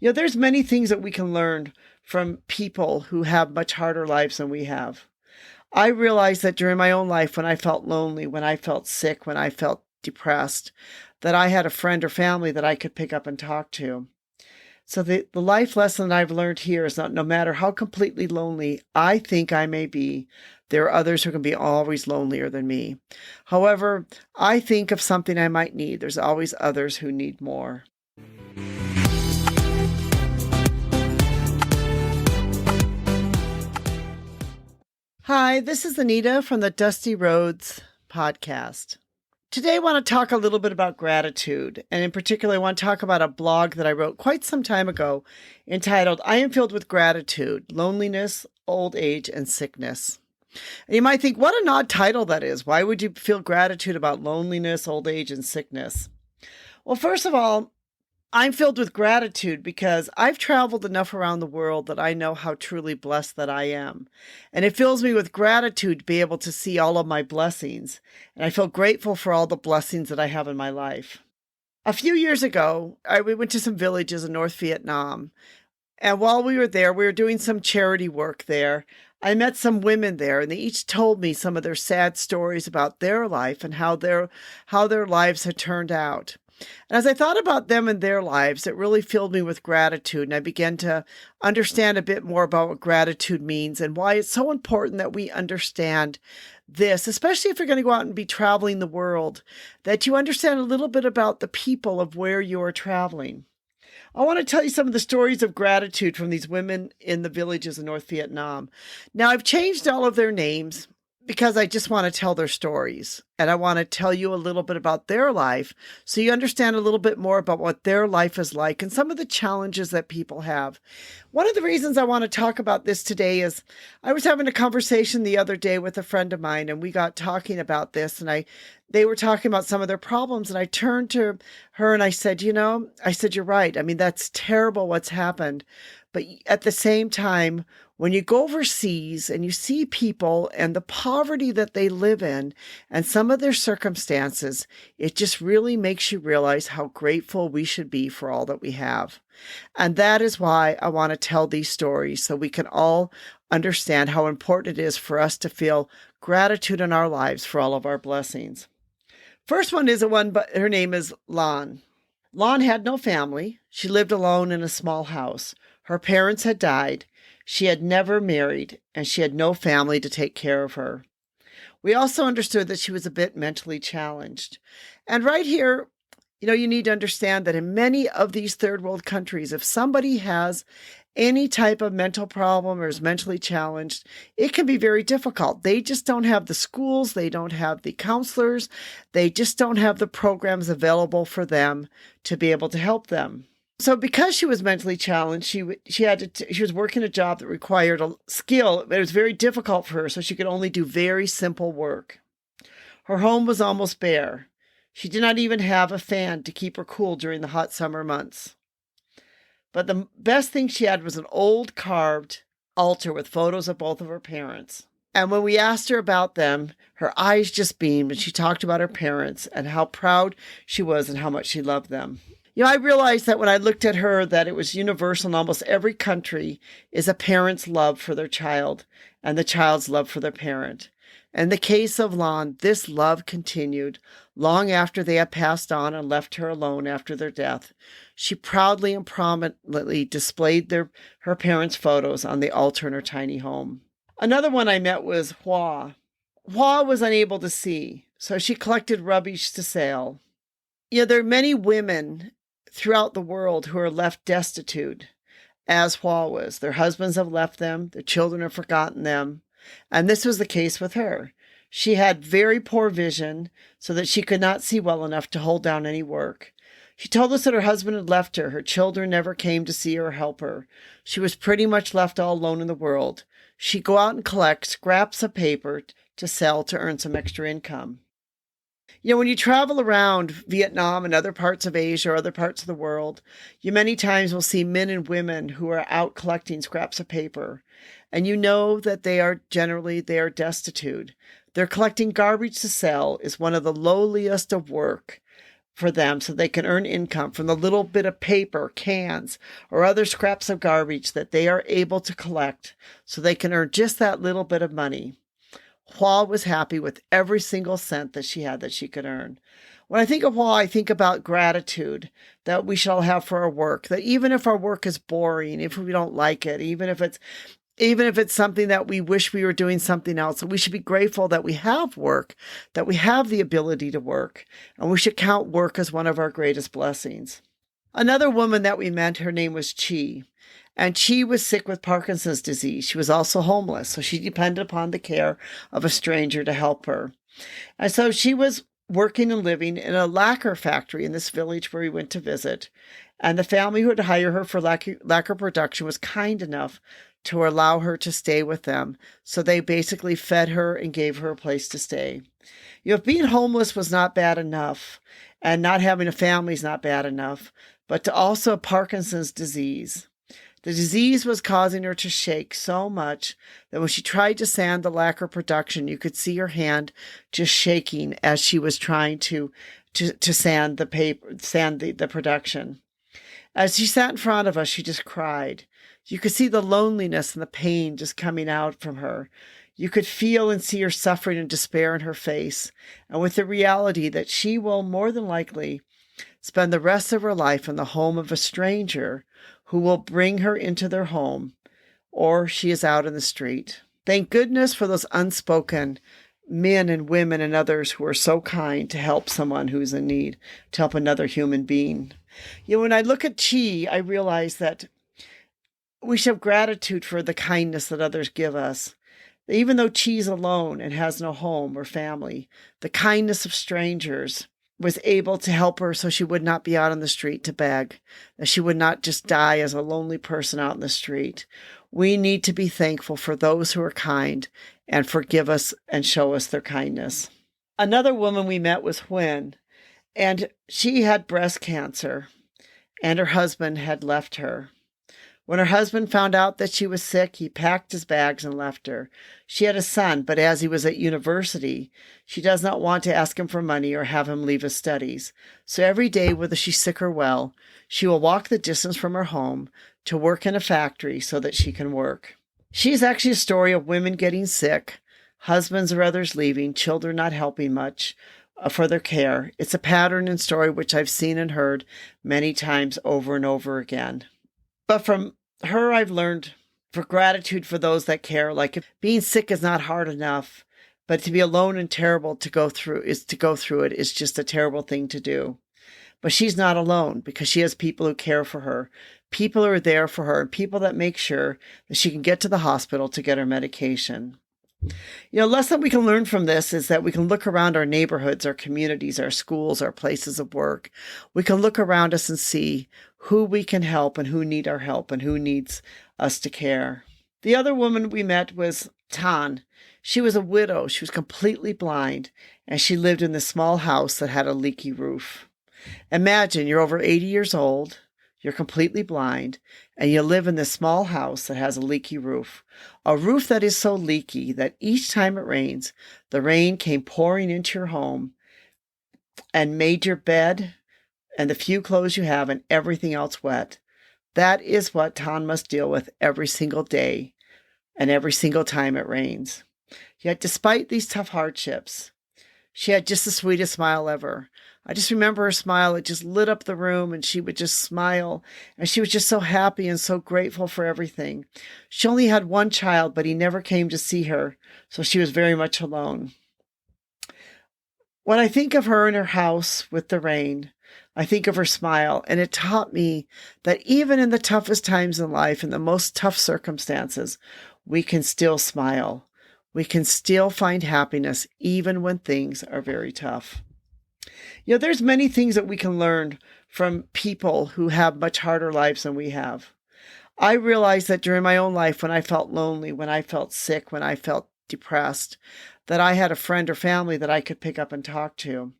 There's many things that we can learn from people who have much harder lives than we have. I realized that during my own life, when I felt lonely, when I felt sick, when I felt depressed, that I had a friend or family that I could pick up and talk to. So the life lesson that I've learned here is that no matter how completely lonely I think I may be, there are others who can be always lonelier than me. However, I think of something I might need. There's always others who need more. Hi, this is Anita from the Dusty Roads podcast. Today, I want to talk a little bit about gratitude, and in particular, I want to talk about a blog that I wrote quite some time ago entitled, I Am Filled with Gratitude, Loneliness, Old Age, and Sickness. And you might think, what an odd title that is. Why would you feel gratitude about loneliness, old age, and sickness? Well, first of all, I'm filled with gratitude because I've traveled enough around the world that I know how truly blessed that I am. And it fills me with gratitude to be able to see all of my blessings. And I feel grateful for all the blessings that I have in my life. A few years ago, we went to some villages in North Vietnam. And while we were there, we were doing some charity work there. I met some women there, and they each told me some of their sad stories about their life and how their lives had turned out. And as I thought about them and their lives, it really filled me with gratitude. And I began to understand a bit more about what gratitude means and why it's so important that we understand this, especially if you're going to go out and be traveling the world, that you understand a little bit about the people of where you are traveling. I want to tell you some of the stories of gratitude from these women in the villages in North Vietnam. Now, I've changed all of their names because I just want to tell their stories. And I want to tell you a little bit about their life so you understand a little bit more about what their life is like and some of the challenges that people have. One of the reasons I want to talk about this today is I was having a conversation the other day with a friend of mine, and we got talking about this, and they were talking about some of their problems, and I turned to her and I said, you're right. I mean, that's terrible what's happened. But at the same time, when you go overseas and you see people and the poverty that they live in and some of their circumstances, it just really makes you realize how grateful we should be for all that we have. And that is why I want to tell these stories so we can all understand how important it is for us to feel gratitude in our lives for all of our blessings. First one is but her name is Lan. Lan had no family. She lived alone in a small house. Her parents had died. She had never married, and she had no family to take care of her. We also understood that she was a bit mentally challenged. And right here, you need to understand that in many of these third world countries, if somebody has any type of mental problem or is mentally challenged, it can be very difficult. They just don't have the schools, they don't have the counselors, they just don't have the programs available for them to be able to help them. So because she was mentally challenged, she was working a job that required a skill. It was very difficult for her, so she could only do very simple work. Her home was almost bare. She did not even have a fan to keep her cool during the hot summer months. But the best thing she had was an old carved altar with photos of both of her parents. And when we asked her about them, her eyes just beamed, and she talked about her parents and how proud she was and how much she loved them. I realized that when I looked at her, that it was universal in almost every country is a parent's love for their child and the child's love for their parent. In the case of Lan, this love continued long after they had passed on and left her alone after their death. She proudly and prominently displayed her parents' photos on the altar in her tiny home. Another one I met was Hua. Hua was unable to see, so she collected rubbish to sell. There are many women throughout the world who are left destitute, as Hua was. Their husbands have left them, their children have forgotten them, and this was the case with her. She had very poor vision, so that she could not see well enough to hold down any work. She told us that her husband had left her. Her children never came to see her or help her. She was pretty much left all alone in the world. She'd go out and collect scraps of paper to sell to earn some extra income. When you travel around Vietnam and other parts of Asia or other parts of the world, you many times will see men and women who are out collecting scraps of paper. And you know that they are destitute. They're collecting garbage to sell is one of the lowliest of work. for them so they can earn income from the little bit of paper, cans, or other scraps of garbage that they are able to collect so they can earn just that little bit of money. Hua was happy with every single cent that she had that she could earn. When I think of Hua, I think about gratitude that we shall have for our work, that even if our work is boring, if we don't like it, even if it's something that we wish we were doing something else, we should be grateful that we have work, that we have the ability to work, and we should count work as one of our greatest blessings. Another woman that we met, her name was Chi, and Chi was sick with Parkinson's disease. She was also homeless, so she depended upon the care of a stranger to help her. And so she was working and living in a lacquer factory in this village where we went to visit. And the family who would hire her for lacquer production was kind enough to allow her to stay with them. So they basically fed her and gave her a place to stay. If being homeless was not bad enough, and not having a family is not bad enough, but to also Parkinson's disease. The disease was causing her to shake so much that when she tried to sand the lacquer production, you could see her hand just shaking as she was trying to sand the paper, sand the production. As she sat in front of us, she just cried. You could see the loneliness and the pain just coming out from her. You could feel and see her suffering and despair in her face, and with the reality that she will more than likely spend the rest of her life in the home of a stranger who will bring her into their home, or she is out in the street. Thank goodness for those unspoken men and women and others who are so kind to help someone who's in need, to help another human being. When I look at Chi, I realize that we should have gratitude for the kindness that others give us. Even though Chi's alone and has no home or family, the kindness of strangers was able to help her so she would not be out on the street to beg, that she would not just die as a lonely person out in the street. We need to be thankful for those who are kind and forgive us and show us their kindness. Another woman we met was Huen, and she had breast cancer, and her husband had left her. When her husband found out that she was sick, he packed his bags and left her. She had a son, but as he was at university, she does not want to ask him for money or have him leave his studies. So every day, whether she's sick or well, she will walk the distance from her home to work in a factory so that she can work. She's actually a story of women getting sick, husbands or others leaving, children not helping much for their care. It's a pattern and story which I've seen and heard many times over and over again. But from her, I've learned for gratitude for those that care. Like, if being sick is not hard enough, but to be alone and terrible to go through it is just a terrible thing to do. But she's not alone because she has people who care for her. People who are there for her, and people that make sure that she can get to the hospital to get her medication. Lesson we can learn from this is that we can look around our neighborhoods, our communities, our schools, our places of work. We can look around us and see who we can help and who need our help and who needs us to care. The other woman we met was Tan. She was a widow. She was completely blind, and she lived in this small house that had a leaky roof. Imagine you're over 80 years old, you're completely blind, and you live in this small house that has a leaky roof. A roof that is so leaky that each time it rains, the rain came pouring into your home and made your bed and the few clothes you have and everything else wet. That is what Tan must deal with every single day and every single time it rains. Yet despite these tough hardships, she had just the sweetest smile ever. I just remember her smile. It just lit up the room, and she would just smile. And she was just so happy and so grateful for everything. She only had one child, but he never came to see her, so she was very much alone. When I think of her in her house with the rain, I think of her smile, and it taught me that even in the toughest times in life, in the most tough circumstances, we can still smile. We can still find happiness even when things are very tough. There's many things that we can learn from people who have much harder lives than we have. I realized that during my own life, when I felt lonely, when I felt sick, when I felt depressed, that I had a friend or family that I could pick up and talk to.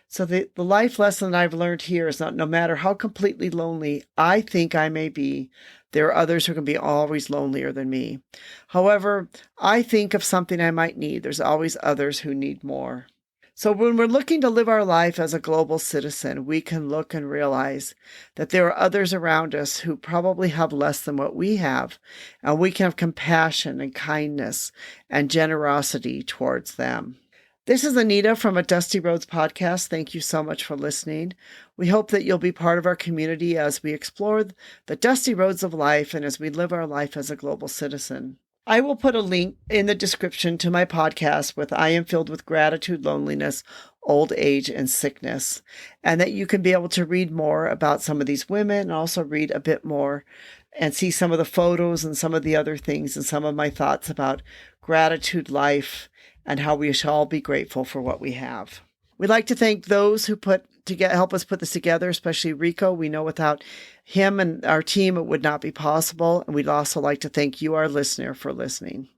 So the life lesson that I've learned here is that no matter how completely lonely I think I may be, there are others who can be always lonelier than me. However, I think of something I might need. There's always others who need more. So when we're looking to live our life as a global citizen, we can look and realize that there are others around us who probably have less than what we have, and we can have compassion and kindness and generosity towards them. This is Anita from a Dusty Roads podcast. Thank you so much for listening. We hope that you'll be part of our community as we explore the dusty roads of life and as we live our life as a global citizen. I will put a link in the description to my podcast with I Am Filled with Gratitude, Loneliness, Old Age, and Sickness, and that you can be able to read more about some of these women and also read a bit more and see some of the photos and some of the other things and some of my thoughts about gratitude life and how we should all be grateful for what we have. We'd like to thank those who help us put this together, especially Rico. We know without him and our team, it would not be possible. And we'd also like to thank you, our listener, for listening.